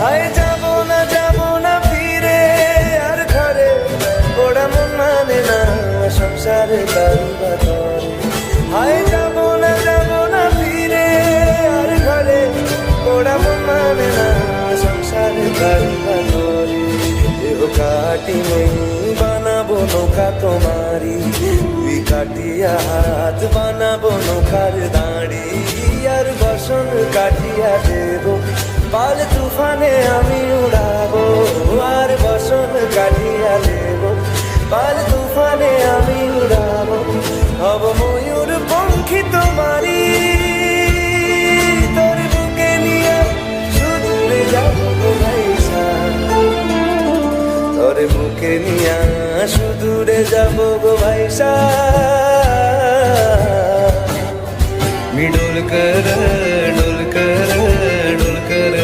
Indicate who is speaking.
Speaker 1: হায় যাব না ফিরে আর ঘরে, ওরা মন মানে না সংসারে কারুবা করে। হায় যাব না ফিরে আর ঘরে, ওরা মন মানে না সংসারে কারুবা করে। দেহ কাটি নেই বানাবো নৌকা তোমারি, দুই কাটিয়া হাত বানাবো নৌকার দাঁড়ি। আর বসন কাটিয়া দেব পাল তুফানে আমি উড়াবো, আর বসন কাটিয়া দেব পাল তুফানে আমি উড়াবো। হব ময়ূর পঙ্খী তোমারি, তোর বুকে নিয়ে সুদূরে যাবো গো ভাইসা, তোর বুকে নিয়ে সুদূরে যাবো গো ভাইসা।